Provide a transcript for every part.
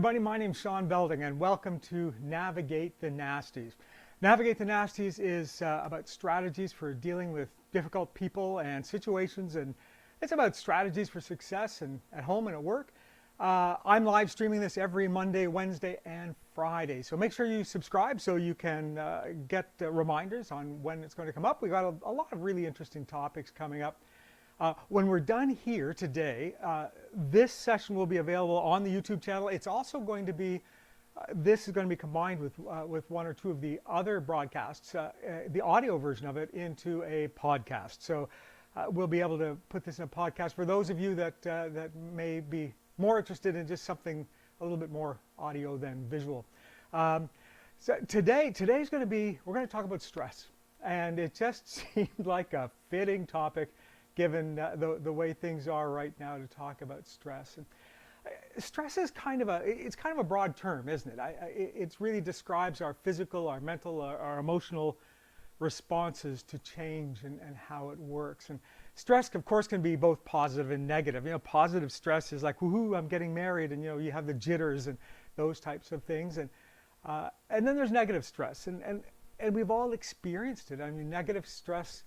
Everybody, my name's Shaun Belding, and welcome to Navigate the Nasties. Navigate the Nasties is about strategies for dealing with difficult people and situations, and it's about strategies for success and at home and at work. I'm live streaming this every Monday, Wednesday, and Friday, so make sure you subscribe so you can get reminders on when it's going to come up. We've got a lot of really interesting topics coming up. When we're done here today, this session will be available on the YouTube channel. It's also going to be, this is going to be combined with one or two of the other broadcasts, the audio version of it into a podcast. So we'll be able to put this in a podcast for those of you that may be more interested in just something a little bit more audio than visual. So today's going to be, we're going to talk about stress. And it just seemed like a fitting topic given the way things are right now to talk about stress. And stress is kind of a broad term, isn't it? It really describes our physical, our mental, our emotional responses to change and how it works. And stress, of course, can be both positive and negative. You know, positive stress is like, woohoo, I'm getting married, and you have the jitters and those types of things. And then there's negative stress, and we've all experienced it. I mean, negative stress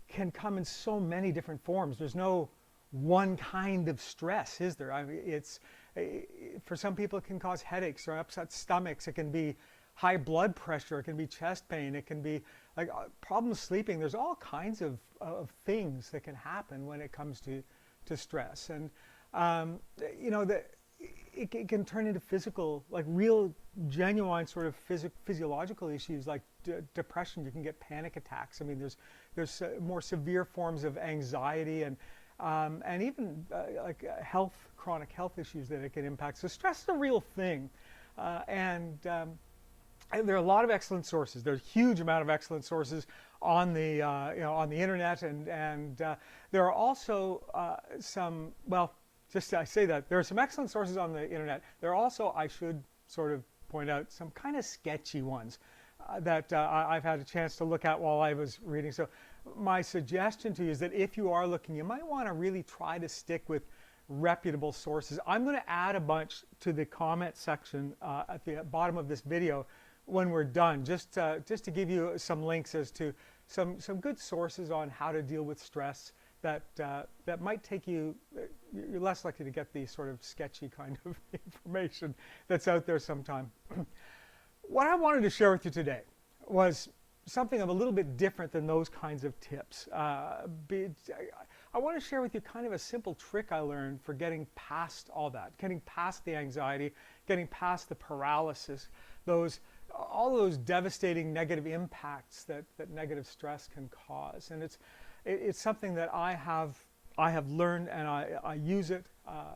can come in so many different forms. There's no one kind of stress, is there? I mean, for some people it can cause headaches or upset stomachs. It can be high blood pressure. It can be chest pain. It can be like problems sleeping. There's all kinds of things that can happen when it comes to stress. And it can turn into physical, like real, genuine sort of physiological issues like depression. You can get panic attacks. I mean, there's more severe forms of anxiety and even chronic health issues that it can impact. So stress is a real thing, and there are a lot of excellent sources. There's a huge amount of excellent sources on the on the internet, and there are also some, well, just I say that there are some excellent sources on the internet. There are also, I should sort of point out, some kind of sketchy ones that I've had a chance to look at while I was reading. So my suggestion to you is that if you are looking, you might want to really try to stick with reputable sources. I'm going to add a bunch to the comment section at the bottom of this video when we're done, just to give you some links as to some good sources on how to deal with stress that might take you, you're less likely to get the sort of sketchy kind of information that's out there sometime. What I wanted to share with you today was something of a little bit different than those kinds of tips. I want to share with you kind of a simple trick I learned for getting past all that, getting past the anxiety, getting past the paralysis, all those devastating negative impacts that negative stress can cause. And it's something that I have learned, and I use it,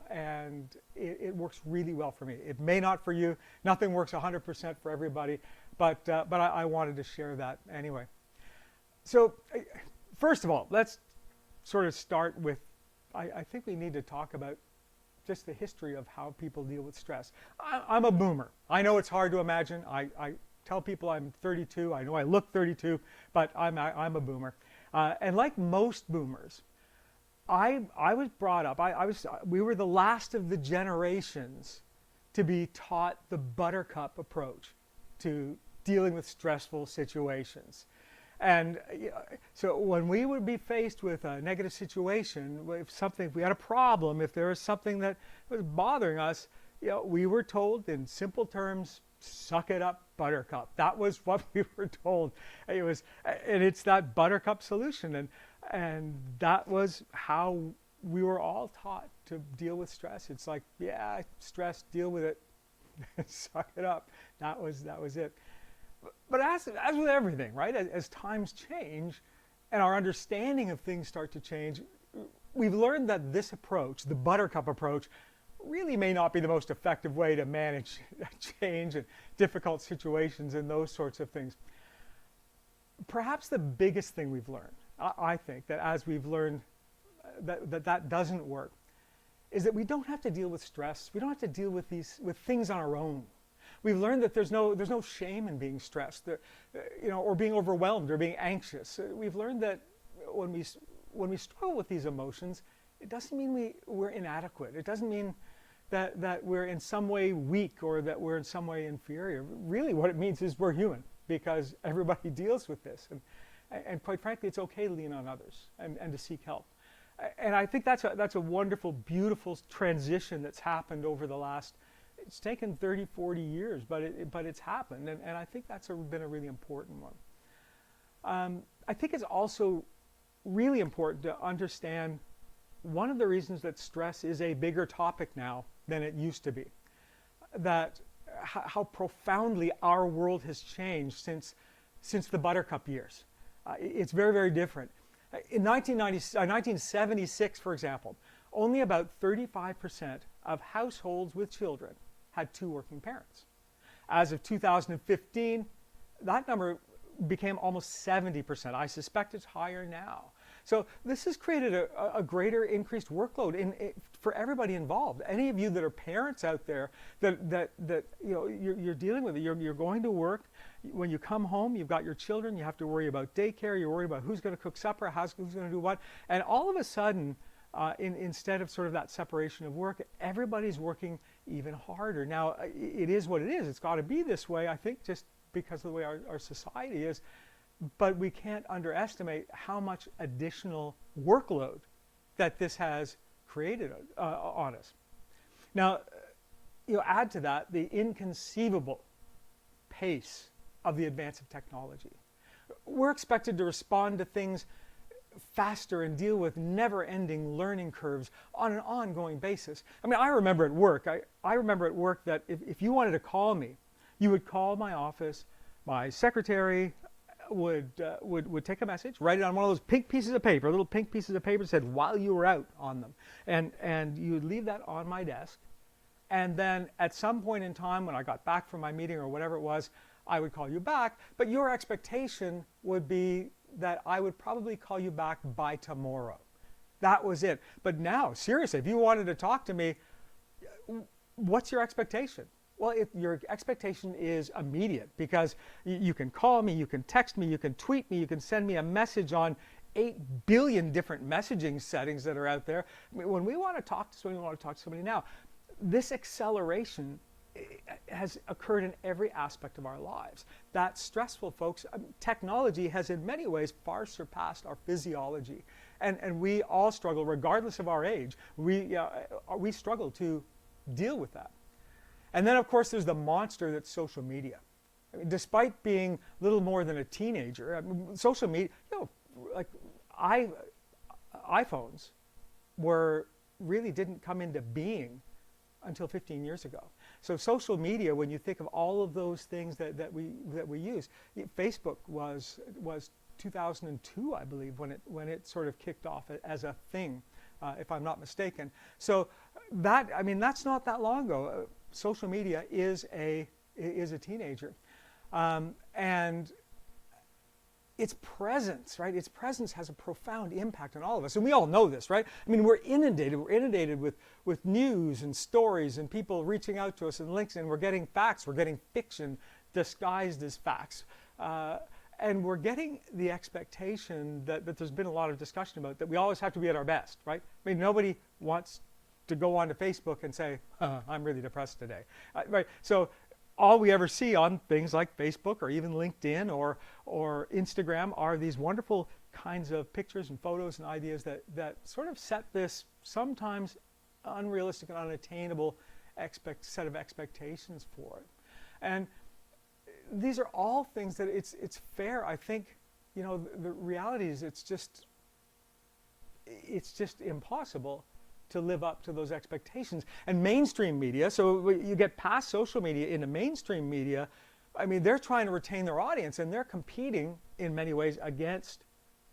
and it works really well for me. It may not for you. Nothing works 100% for everybody, but I wanted to share that anyway. So first of all, let's sort of start with, I think we need to talk about just the history of how people deal with stress. I'm a boomer. I know it's hard to imagine. I tell people I'm 32. I know I look 32, but I'm a boomer. And like most boomers, I was brought up, we were the last of the generations to be taught the Buttercup approach to dealing with stressful situations. And so when we would be faced with a negative situation, if we had a problem, if there was something that was bothering us, we were told in simple terms, suck it up, Buttercup. That was what we were told. And it's that Buttercup solution, and that was how we were all taught to deal with stress. It's like, yeah, stress, deal with it, suck it up. That was it. But as with everything, right? As times change, and our understanding of things start to change, we've learned that this approach, the Buttercup approach, really may not be the most effective way to manage change and difficult situations and those sorts of things. Perhaps the biggest thing we've learned, I think, that as we've learned that doesn't work, is that we don't have to deal with stress. We don't have to deal with things on our own. We've learned that there's no shame in being stressed, or being overwhelmed or being anxious. We've learned that when we struggle with these emotions, it doesn't mean we're inadequate. It doesn't mean that we're in some way weak or that we're in some way inferior. Really what it means is we're human, because everybody deals with this. And quite frankly, it's okay to lean on others and to seek help. And I think that's a wonderful, beautiful transition that's happened over the last, it's taken 30, 40 years, but it's happened. And I think that's been a really important one. I think it's also really important to understand one of the reasons that stress is a bigger topic now than it used to be. That how profoundly our world has changed since the Buttercup years. It's very, very different. In 1976, for example, only about 35% of households with children had two working parents. As of 2015, that number became almost 70%. I suspect it's higher now. So this has created a greater increased workload for everybody involved. Any of you that are parents out there that you know you're dealing with it, you're going to work. When you come home, you've got your children. You have to worry about daycare. You're worried about who's going to cook supper, who's going to do what, and all of a sudden, instead of sort of that separation of work, everybody's working even harder. Now, it is what it is. It's got to be this way, I think, just because of the way our society is. But we can't underestimate how much additional workload that this has created on us. Now, add to that the inconceivable pace of the advance of technology. We're expected to respond to things faster and deal with never-ending learning curves on an ongoing basis. I mean, I remember at work, that if you wanted to call me, you would call my office, my secretary would take a message, write it on one of those pink pieces of paper, little pink pieces of paper that said "while you were out" on them, and you would leave that on my desk, and then at some point in time when I got back from my meeting or whatever it was, I would call you back. But your expectation would be that I would probably call you back by tomorrow. That was it. But now, seriously, if you wanted to talk to me, what's your expectation? Well, your expectation is immediate, because you can call me, you can text me, you can tweet me, you can send me a message on 8 billion different messaging settings that are out there. I mean, when we want to talk to somebody, we want to talk to somebody now. This acceleration has occurred in every aspect of our lives. That's stressful, folks. Technology has in many ways far surpassed our physiology. And we all struggle, regardless of our age. We struggle to deal with that. And then, of course, there's the monster that's social media. I mean, despite being little more than a teenager, I mean, social media, like iPhones really didn't come into being until 15 years ago. So social media, when you think of all of those things that we use, Facebook was 2002, I believe, when it sort of kicked off as a thing, if I'm not mistaken. So that's not that long ago. Social media is a teenager, and its presence, right? Its presence has a profound impact on all of us, and we all know this, right? I mean, we're inundated with news and stories and people reaching out to us and links, and we're getting facts, we're getting fiction disguised as facts, and we're getting the expectation that there's been a lot of discussion about, that we always have to be at our best, right? I mean, nobody wants to go onto Facebook and say, I'm really depressed today, right? So all we ever see on things like Facebook or even LinkedIn or Instagram are these wonderful kinds of pictures and photos and ideas that sort of set this sometimes unrealistic and unattainable set of expectations for it. And these are all things that it's fair, I think, the reality is it's just impossible to live up to those expectations. And mainstream media, so you get past social media into mainstream media, I mean, they're trying to retain their audience, and they're competing in many ways against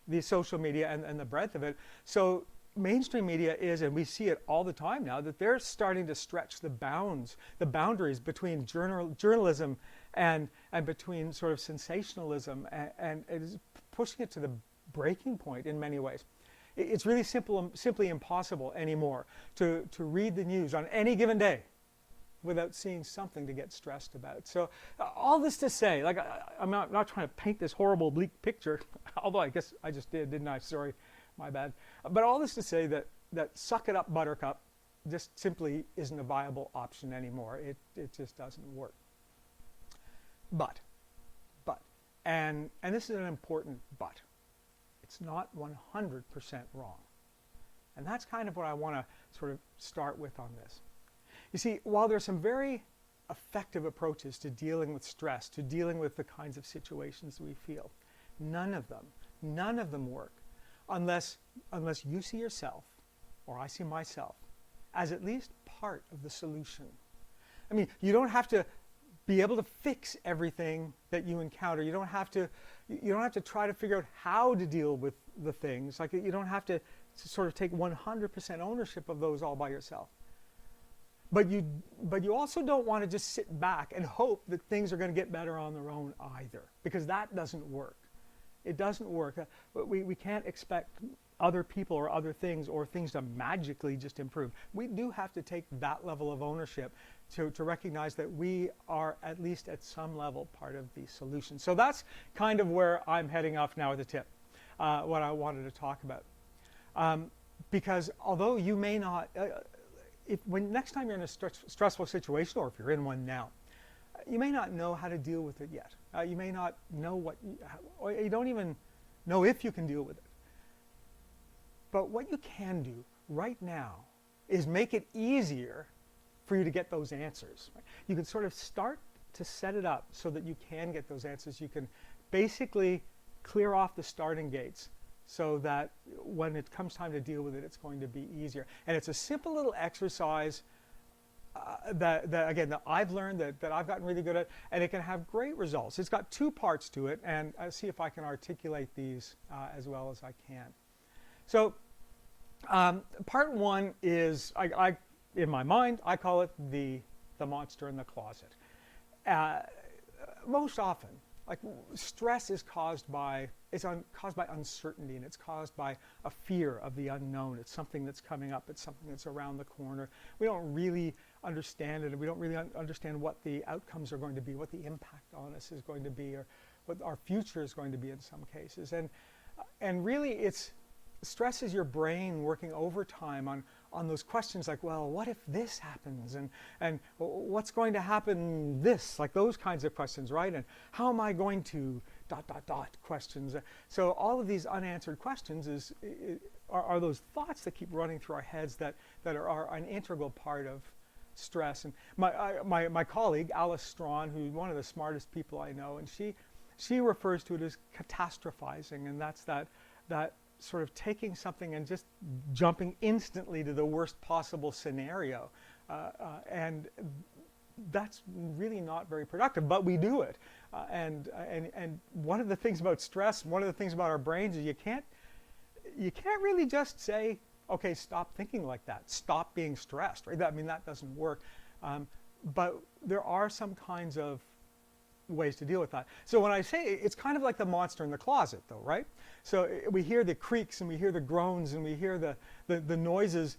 the social media and the breadth of it. So mainstream media is, and we see it all the time now, that they're starting to stretch the boundaries between journalism and between sort of sensationalism, and it is pushing it to the breaking point in many ways. It's really simply impossible anymore to read the news on any given day without seeing something to get stressed about. So all this to say, like, I'm not trying to paint this horrible, bleak picture, although I guess I just did, didn't I? Sorry, my bad. But all this to say that suck it up, Buttercup. just simply isn't a viable option anymore. It just doesn't work. But, and this is an important but, it's not 100% wrong. And that's kind of what I want to sort of start with on this. You see, while there's some very effective approaches to dealing with stress, to dealing with the kinds of situations we feel, none of them work unless you see yourself, or I see myself, as at least part of the solution. I mean, you don't have to be able to fix everything that you encounter. You don't have to try to figure out how to deal with the things. Like, you don't have to sort of take 100% ownership of those all by yourself. But you also don't want to just sit back and hope that things are going to get better on their own either, because that doesn't work. It doesn't work. We can't expect other people or other things or things to magically just improve. We do have to take that level of ownership to recognize that we are, at least at some level, part of the solution. So that's kind of where I'm heading off now with the tip, what I wanted to talk about. Because although you may not, when next time you're in a stressful situation, or if you're in one now, you may not know how to deal with it yet. You may not know or you don't even know if you can deal with it. But what you can do right now is make it easier for you to get those answers. Right? You can sort of start to set it up so that you can get those answers. You can basically clear off the starting gates so that when it comes time to deal with it, it's going to be easier. And it's a simple little exercise that I've learned, that I've gotten really good at, and it can have great results. It's got two parts to it, and I'll see if I can articulate these as well as I can. So part one is, in my mind, I call it the monster in the closet. Most often, like, stress is caused by uncertainty, and it's caused by a fear of the unknown. It's something that's coming up. It's something that's around the corner. We don't really understand it, and we don't really understand what the outcomes are going to be, what the impact on us is going to be, or what our future is going to be in some cases. And really, stress is your brain working overtime on those questions like, well, what if this happens? And what's going to happen this? Like those kinds of questions, right? And how am I going to ... questions. So all of these unanswered questions are those thoughts that keep running through our heads that are an integral part of stress. And my colleague, Alice Strawn, who's one of the smartest people I know, and she refers to it as catastrophizing, and that's that sort of taking something and just jumping instantly to the worst possible scenario. And that's really not very productive, but we do it. And one of the things about stress, one of the things about our brains is you can't really just say, okay, stop thinking like that, stop being stressed, right? I mean, that doesn't work. But there are some kinds of ways to deal with that. So when I say it's kind of like the monster in the closet, though, right? So we hear the creaks and we hear the groans and we hear the noises,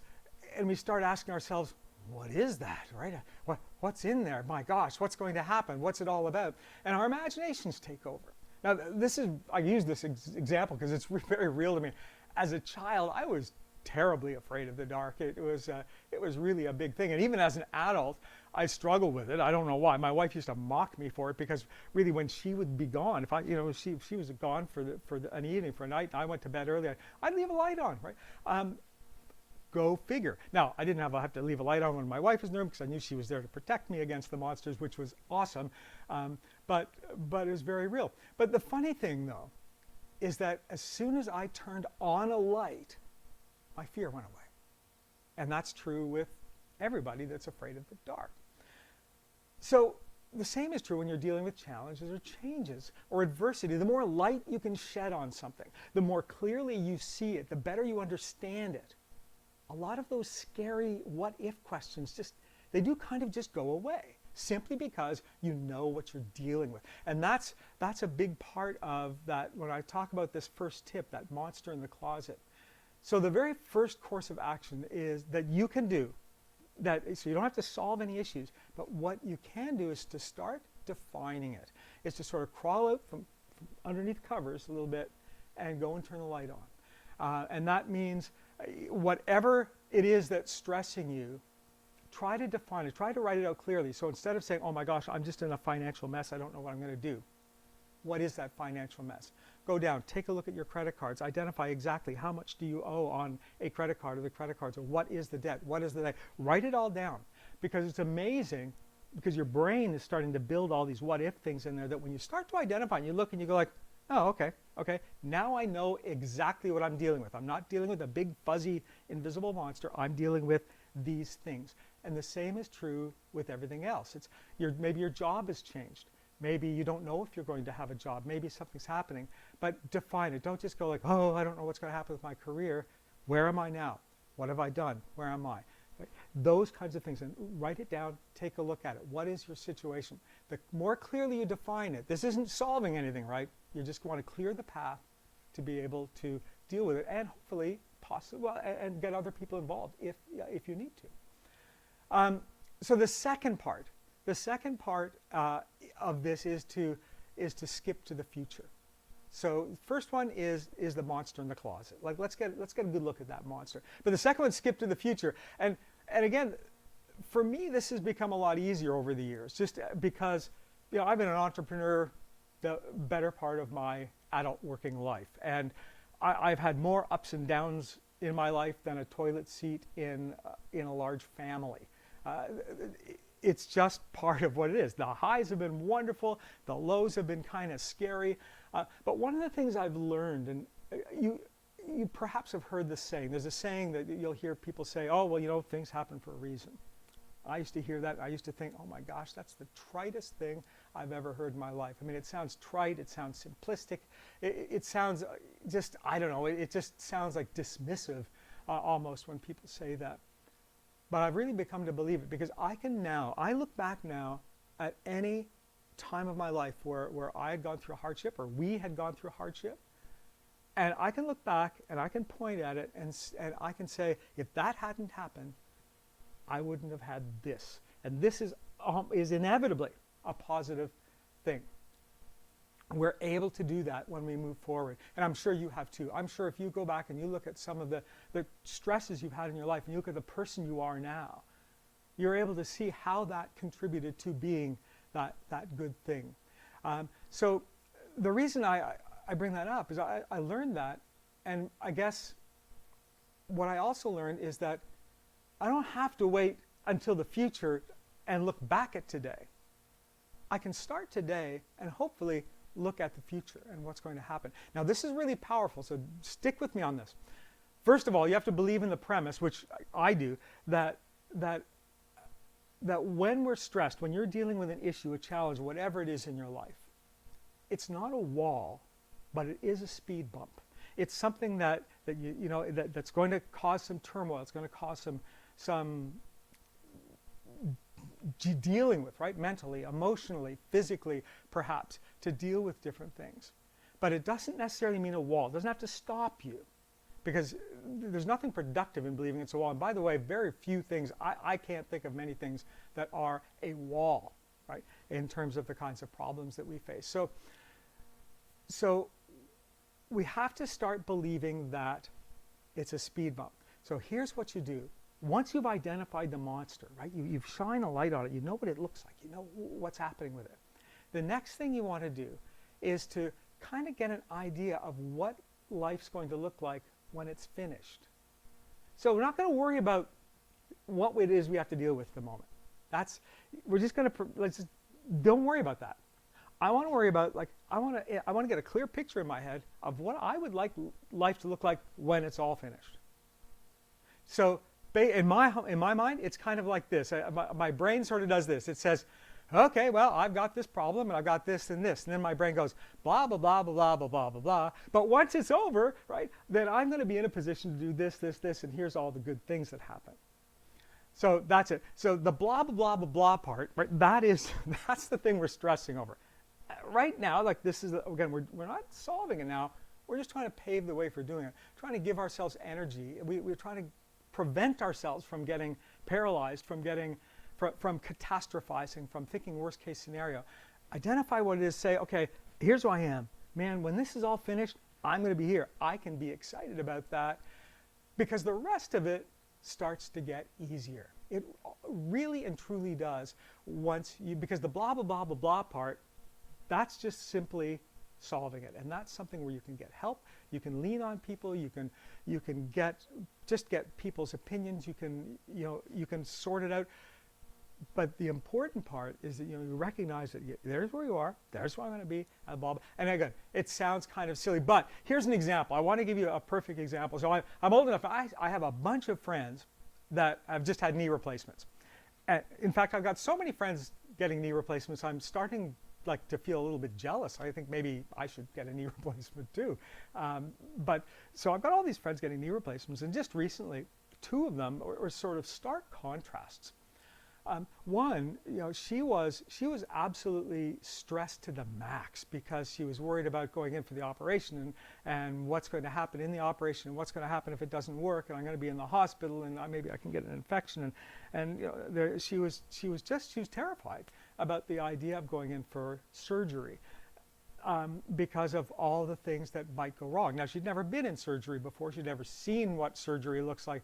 and we start asking ourselves, what is that, right? What's in there? My gosh, what's going to happen? What's it all about? And our imaginations take over. Now, I use this example because it's very real to me. As a child, I was terribly afraid of the dark. It was really a big thing. And even as an adult, I struggled with it. I don't know why. My wife used to mock me for it, because really when she would be gone, if she was gone for an evening, for a night, and I went to bed early, I'd leave a light on, right? Go figure. Now, I didn't have to leave a light on when my wife was in the room, because I knew she was there to protect me against the monsters, which was awesome. But it was very real. But the funny thing, though, is that as soon as I turned on a light, my fear went away. And that's true with everybody that's afraid of the dark. So the same is true when you're dealing with challenges or changes or adversity. The more light you can shed on something, the more clearly you see it, the better you understand it. A lot of those scary what-if questions they do kind of just go away, simply because you know what you're dealing with. And that's a big part of that when I talk about this first tip, that monster in the closet. So the very first course of action is that you can do, so you don't have to solve any issues, but what you can do is to start defining it. It's to sort of crawl out from underneath covers a little bit and go and turn the light on. And that means Whatever it is that's stressing you, try to define it. Try to write it out clearly. So instead of saying, oh my gosh, I'm just in a financial mess, I don't know what I'm going to do. What is that financial mess? Go down, take a look at your credit cards, identify exactly how much do you owe on a credit card or the credit cards, or what is the debt, what is the debt. Write it all down, because it's amazing, because your brain is starting to build all these what if things in there, that when you start to identify and you look and you go like, oh, okay, now I know exactly what I'm dealing with. I'm not dealing with a big fuzzy invisible monster, I'm dealing with these things. And the same is true with everything else. Maybe your job has changed. Maybe you don't know if you're going to have a job. Maybe something's happening. But define it. Don't just go like, oh, I don't know what's going to happen with my career. Where am I now? What have I done? Where am I? Right? Those kinds of things. And write it down. Take a look at it. What is your situation? The more clearly you define it, this isn't solving anything, right? You just want to clear the path to be able to deal with it, and hopefully, and get other people involved if you need to. So the second part of this is to skip to the future. So first one is the monster in the closet. Like let's get a good look at that monster. But the second one, skip to the future. And again, for me, this has become a lot easier over the years, just because I've been an entrepreneur the better part of my adult working life, and I've had more ups and downs in my life than a toilet seat in a large family. It's just part of what it is. The highs have been wonderful. The lows have been kind of scary. But one of the things I've learned, and you perhaps have heard this saying. There's a saying that you'll hear people say, oh, well, things happen for a reason. I used to hear that. I used to think, oh my gosh, that's the tritest thing I've ever heard in my life. I mean, it sounds trite. It sounds simplistic. It sounds just, I don't know, it just sounds like dismissive almost when people say that. But I've really become to believe it, because I look back now at any time of my life where I had gone through hardship, or we had gone through hardship, and I can look back and I can point at it and I can say, if that hadn't happened, I wouldn't have had this. And this is inevitably a positive thing. We're able to do that when we move forward. And I'm sure you have too. I'm sure if you go back and you look at some of the stresses you've had in your life, and you look at the person you are now, you're able to see how that contributed to being that good thing. So the reason I bring that up is I learned that, and I guess what I also learned is that I don't have to wait until the future and look back at today. I can start today and hopefully look at the future and what's going to happen. Now, this is really powerful, so stick with me on this. First of all, you have to believe in the premise, which I do, that when we're stressed, when you're dealing with an issue, a challenge, whatever it is in your life, it's not a wall, but it is a speed bump. It's something that's going to cause some turmoil. It's going to cause some dealing with, right? Mentally, emotionally, physically, perhaps, to deal with different things. But it doesn't necessarily mean a wall. It doesn't have to stop you, because there's nothing productive in believing it's a wall. And by the way, very few things, I can't think of many things that are a wall, right, in terms of the kinds of problems that we face. So we have to start believing that it's a speed bump. So here's what you do. Once you've identified the monster, right, you've shined a light on it, you know what it looks like, you know what's happening with it. The next thing you want to do is to kind of get an idea of what life's going to look like when it's finished. So we're not going to worry about what it is we have to deal with at the moment. Don't worry about that. I want to worry about, I want to get a clear picture in my head of what I would like life to look like when it's all finished. So in my mind, it's kind of like this. My brain sort of does this. It says, okay, well, I've got this problem, and I've got this and this. And then my brain goes, blah, blah, blah, blah, blah, blah, blah, blah, blah. But once it's over, right, then I'm going to be in a position to do this, this, this, and here's all the good things that happen. So that's it. So the blah, blah, blah, blah, blah part, right, that's the thing we're stressing over. Right now, again, we're not solving it now. We're just trying to pave the way for doing it, trying to give ourselves energy. We're trying to prevent ourselves from getting paralyzed, from catastrophizing, from thinking worst case scenario. Identify what it is, say, okay, here's who I am. Man, when this is all finished, I'm going to be here. I can be excited about that, because the rest of it starts to get easier. It really and truly does once you, because the blah, blah, blah, blah, blah part, that's just simply solving it. And that's something where you can get help, you can lean on people, you can get people's opinions, you can sort it out. But the important part is that you recognize that there's where you are, there's where I'm going to be, and blah, blah. And again, it sounds kind of silly, but here's an example. I want to give you a perfect example. So I'm old enough. I have a bunch of friends that have just had knee replacements. And in fact, I've got so many friends getting knee replacements, I'm starting like to feel a little bit jealous. I think maybe I should get a knee replacement too. But so I've got all these friends getting knee replacements, and just recently, two of them were sort of stark contrasts. One, she was absolutely stressed to the max because she was worried about going in for the operation and what's going to happen in the operation and what's going to happen if it doesn't work, and I'm going to be in the hospital and maybe I can get an infection, and she was terrified about the idea of going in for surgery. Because of all the things that might go wrong. Now, she'd never been in surgery before. She'd never seen what surgery looks like.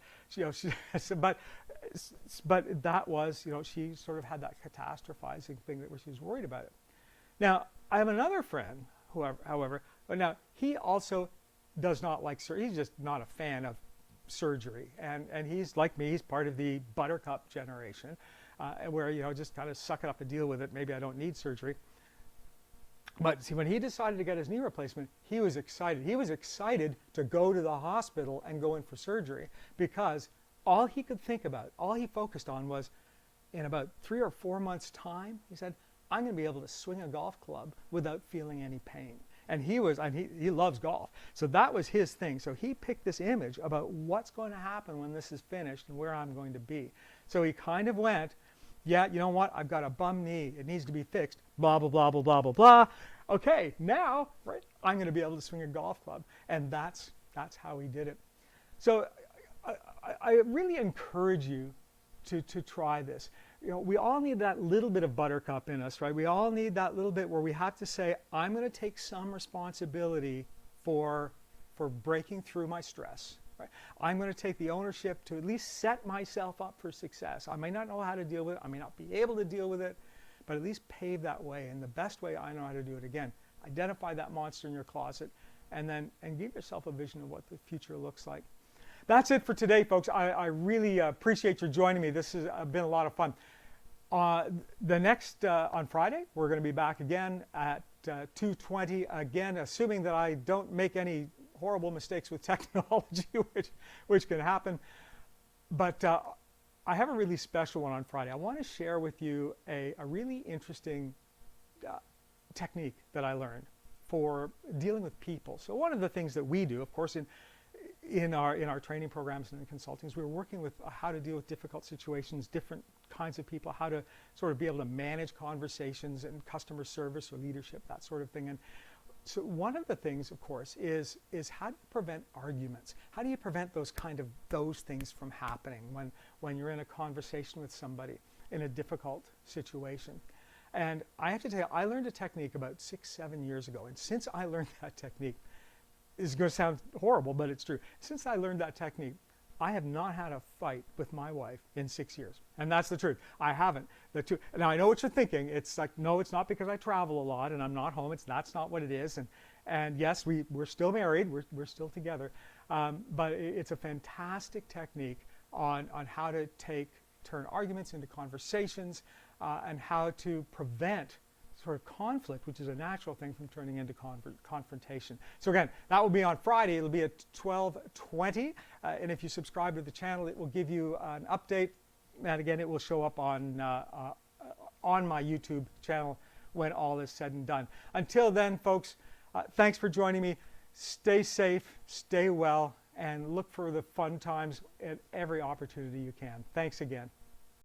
But that was, she sort of had that catastrophizing thing where she was worried about it. Now, I have another friend, however, but now he also does not like surgery. He's just not a fan of surgery. And he's like me. He's part of the Buttercup generation, where, just kind of suck it up and deal with it. Maybe I don't need surgery. But see, when he decided to get his knee replacement, he was excited. He was excited to go to the hospital and go in for surgery because all he could think about, all he focused on was, in about 3 or 4 months' time, he said, I'm going to be able to swing a golf club without feeling any pain. And he loves golf. So that was his thing. So he picked this image about what's going to happen when this is finished and where I'm going to be. So he kind of went, yeah, you know what? I've got a bum knee. It needs to be fixed. Blah, blah, blah, blah, blah, blah, blah. Okay, now, right, I'm going to be able to swing a golf club. And that's how he did it. So I really encourage you to try this. We all need that little bit of buttercup in us, right? We all need that little bit where we have to say, I'm going to take some responsibility for breaking through my stress. Right? I'm going to take the ownership to at least set myself up for success. I may not know how to deal with it. I may not be able to deal with it, but at least pave that way. And the best way I know how to do it, again, identify that monster in your closet and give yourself a vision of what the future looks like. That's it for today, folks. I really appreciate you joining me. This has been a lot of fun. On Friday, we're going to be back again at 2:20, again, assuming that I don't make any horrible mistakes with technology, which can happen. But I have a really special one on Friday. I want to share with you a really interesting technique that I learned for dealing with people. So one of the things that we do, of course, in our training programs and in consulting, is we're working with how to deal with difficult situations, different kinds of people, how to sort of be able to manage conversations and customer service or leadership, that sort of thing. And so one of the things, of course, is how do you prevent arguments? How do you prevent those things from happening when you're in a conversation with somebody in a difficult situation? And I have to tell you, I learned a technique about 6-7 years ago. And since I learned that technique, it's going to sound horrible, but it's true. Since I learned that technique, I have not had a fight with my wife in 6 years. And that's the truth. I haven't. Now, I know what you're thinking. It's like, no, it's not because I travel a lot and I'm not home. That's not what it is. And yes, we're still married. We're still together. But it's a fantastic technique on how to turn arguments into conversations and how to prevent sort of conflict, which is a natural thing, from turning into confrontation. So again, that will be on Friday. It'll be at 12:20. And if you subscribe to the channel, it will give you an update. And again, it will show up on my YouTube channel when all is said and done. Until then, folks, thanks for joining me. Stay safe, stay well, and look for the fun times at every opportunity you can. Thanks again.